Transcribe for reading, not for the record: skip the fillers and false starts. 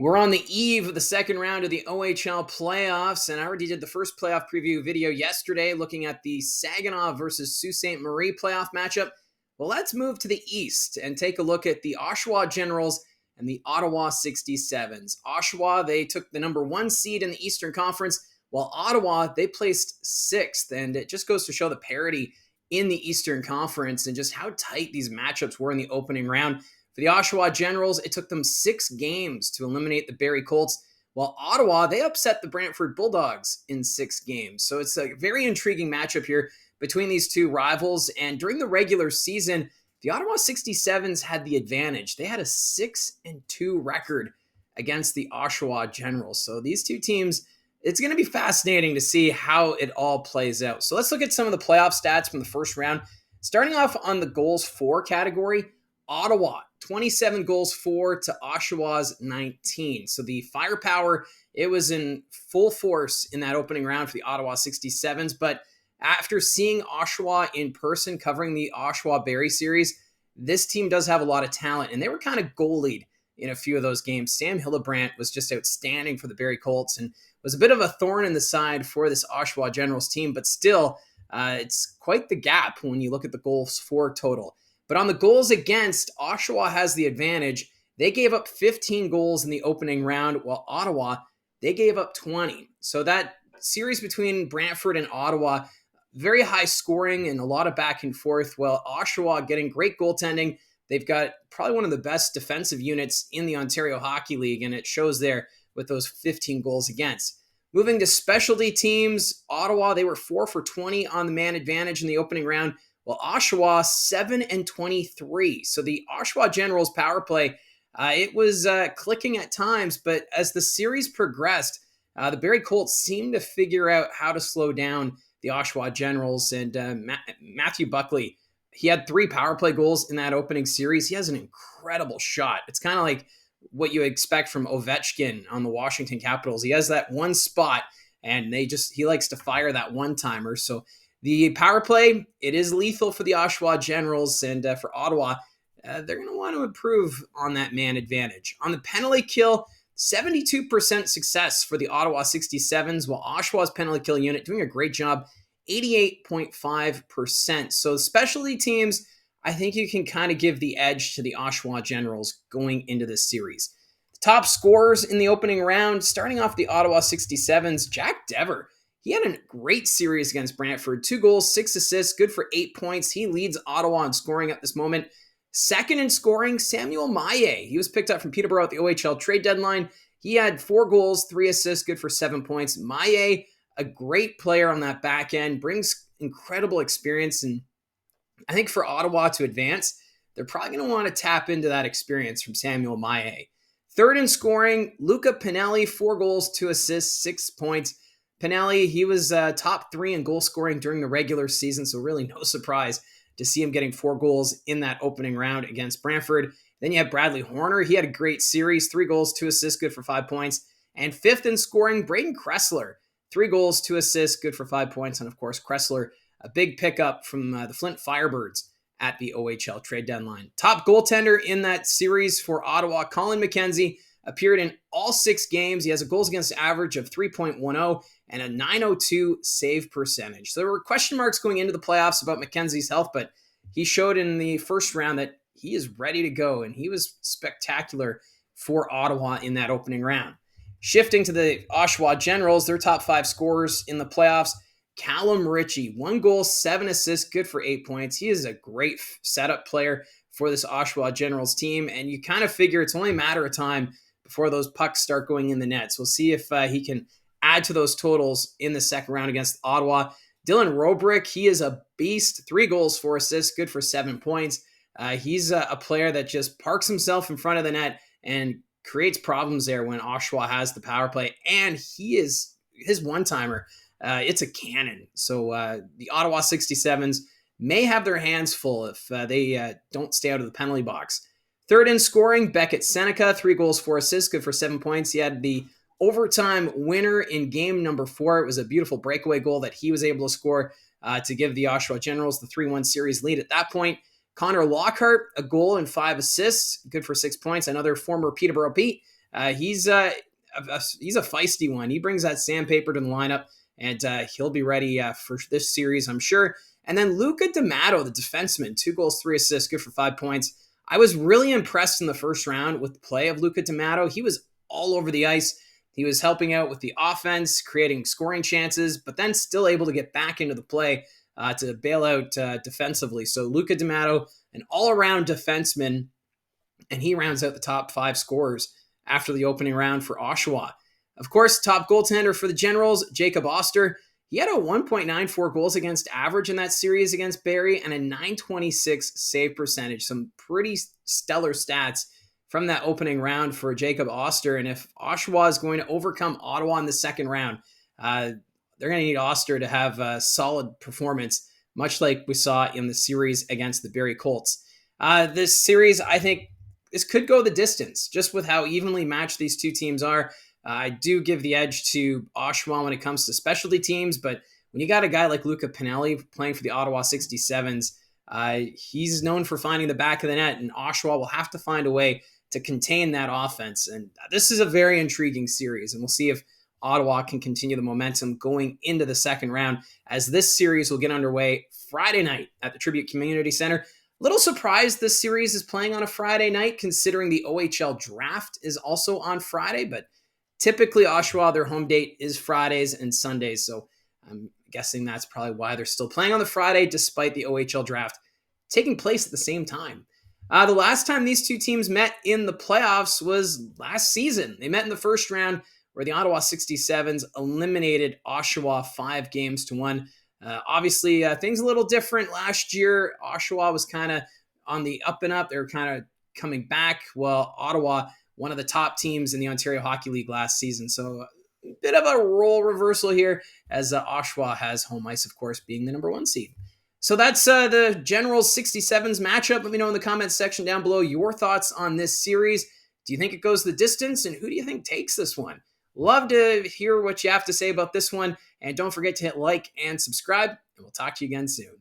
We're on the eve of the second round of the OHL Playoffs, and I already did the first playoff preview video yesterday looking at the Saginaw versus Sault Ste. Marie playoff matchup. Well, let's move to the east and take a look at the Oshawa Generals and the Ottawa 67s. Oshawa, they took the number one seed in the Eastern Conference, while Ottawa, they placed sixth, and it just goes to show the parity in the Eastern Conference and just how tight these matchups were in the opening round. For the Oshawa Generals, it took them 6 games to eliminate the Barrie Colts, while Ottawa, they upset the Brantford Bulldogs in 6 games. So it's a very intriguing matchup here between these two rivals. And during the regular season, the Ottawa 67s had the advantage. They had a 6-2 record against the Oshawa Generals. So these two teams, it's going to be fascinating to see how it all plays out. So let's look at some of the playoff stats from the first round. Starting off on the goals for category, Ottawa, 27 goals for to Oshawa's 19. So the firepower, it was in full force in that opening round for the Ottawa 67s. But after seeing Oshawa in person covering the Oshawa Barrie series, this team does have a lot of talent, and they were kind of goalied in a few of those games. Sam Hillebrandt was just outstanding for the Barrie Colts and was a bit of a thorn in the side for this Oshawa Generals team, but still, it's quite the gap when you look at the goals for total. But on the goals against, Oshawa has the advantage. They gave up 15 goals in the opening round, while Ottawa, they gave up 20. So that series between Brantford and Ottawa, very high scoring and a lot of back and forth, while Oshawa getting great goaltending. They've got probably one of the best defensive units in the Ontario Hockey League, and it shows there with those 15 goals against. Moving to specialty teams, Ottawa, they were 4 for 20 on the man advantage in the opening round, while Oshawa 7-23. So the Oshawa Generals power play, it was clicking at times, but as the series progressed, the Barrie Colts seemed to figure out how to slow down the Oshawa Generals. And Matthew Buckley, he had 3 power play goals in that opening series. He has an incredible shot. It's kind of like what you expect from Ovechkin on the Washington Capitals. He has that one spot, and he likes to fire that one-timer. So the power play, it is lethal for the Oshawa Generals, and for Ottawa, they're going to want to improve on that man advantage. On the penalty kill, 72% success for the Ottawa 67s, while Oshawa's penalty kill unit doing a great job, 88.5%. So specialty teams, I think you can kind of give the edge to the Oshawa Generals going into this series. The top scorers in the opening round, starting off the Ottawa 67s, Jack Dever. He had a great series against Brantford. 2 goals, 6 assists, good for 8 points. He leads Ottawa in scoring at this moment. Second in scoring, Samuel Mayich. He was picked up from Peterborough at the OHL trade deadline. He had 4 goals, 3 assists, good for 7 points. Mayich, a great player on that back end, brings incredible experience. And I think for Ottawa to advance, they're probably going to want to tap into that experience from Samuel Mayich. Third in scoring, Luca Pinelli, 4 goals, 2 assists, 6 points. Pinelli, he was top 3 in goal scoring during the regular season, so really no surprise to see him getting 4 goals in that opening round against Brantford. Then you have Bradley Horner. He had a great series, 3 goals, 2 assists, good for 5 points. And fifth in scoring, Braden Kressler, 3 goals, 2 assists, good for 5 points. And of course, Kressler, a big pickup from the Flint Firebirds at the OHL trade deadline. Top goaltender in that series for Ottawa, Colin McKenzie, appeared in all 6 games. He has a goals against average of 3.10 and a .902 save percentage. So there were question marks going into the playoffs about McKenzie's health, but he showed in the first round that he is ready to go, and he was spectacular for Ottawa in that opening round. Shifting to the Oshawa Generals, their top 5 scorers in the playoffs, Callum Ritchie, 1 goal, 7 assists, good for 8 points. He is a great setup player for this Oshawa Generals team, and you kind of figure it's only a matter of time before those pucks start going in the nets. We'll see if he can add to those totals in the second round against Ottawa. Dylan Robrick, he is a beast. 3 goals, 4 assists, good for 7 points. He's a player that just parks himself in front of the net and creates problems there when Oshawa has the power play. And his one-timer, it's a cannon. So the Ottawa 67s may have their hands full if they don't stay out of the penalty box. Third in scoring, Beckett Seneca, 3 goals, 4 assists, good for 7 points. He had the overtime winner in game number 4. It was a beautiful breakaway goal that he was able to score to give the Oshawa Generals the 3-1 series lead at that point. Connor Lockhart, a goal and 5 assists, good for 6 points. Another former Peterborough Pete, He's a feisty one. He brings that sandpaper to the lineup, and he'll be ready for this series, I'm sure. And then Luca D'Amato, the defenseman, 2 goals, 3 assists, good for 5 points. I was really impressed in the first round with the play of Luca D'Amato. He was all over the ice. He was helping out with the offense, creating scoring chances, but then still able to get back into the play to bail out defensively. So Luca D'Amato, an all-around defenseman, and he rounds out the top 5 scorers after the opening round for Oshawa. Of course, top goaltender for the Generals, Jacob Oster. He had a 1.94 goals against average in that series against Barrie and a 926 save percentage. Some pretty stellar stats from that opening round for Jacob Oster. And if Oshawa is going to overcome Ottawa in the second round, they're going to need Oster to have a solid performance, much like we saw in the series against the Barrie Colts. This series, I think, this could go the distance, just with how evenly matched these two teams are. I do give the edge to Oshawa when it comes to specialty teams, but when you got a guy like Luca Pinelli playing for the Ottawa 67s, he's known for finding the back of the net, and Oshawa will have to find a way to contain that offense. And this is a very intriguing series, and we'll see if Ottawa can continue the momentum going into the second round, as this series will get underway Friday night at the Tribute Community Center. Little surprised this series is playing on a Friday night, considering the OHL draft is also on Friday, but typically Oshawa, their home date is Fridays and Sundays, so I'm guessing that's probably why they're still playing on the Friday, despite the OHL draft taking place at the same time. The last time these two teams met in the playoffs was last season. They met in the first round, where the Ottawa 67s eliminated Oshawa 5-1. Obviously, things a little different last year. Oshawa was kind of on the up and up. They were kind of coming back, while Ottawa, one of the top teams in the Ontario Hockey League last season. So a bit of a role reversal here, as Oshawa has home ice, of course, being the number 1 seed. So that's the Generals 67s matchup. Let me know in the comments section down below your thoughts on this series. Do you think it goes the distance, and who do you think takes this one? Love to hear what you have to say about this one. And don't forget to hit like and subscribe, and we'll talk to you again soon.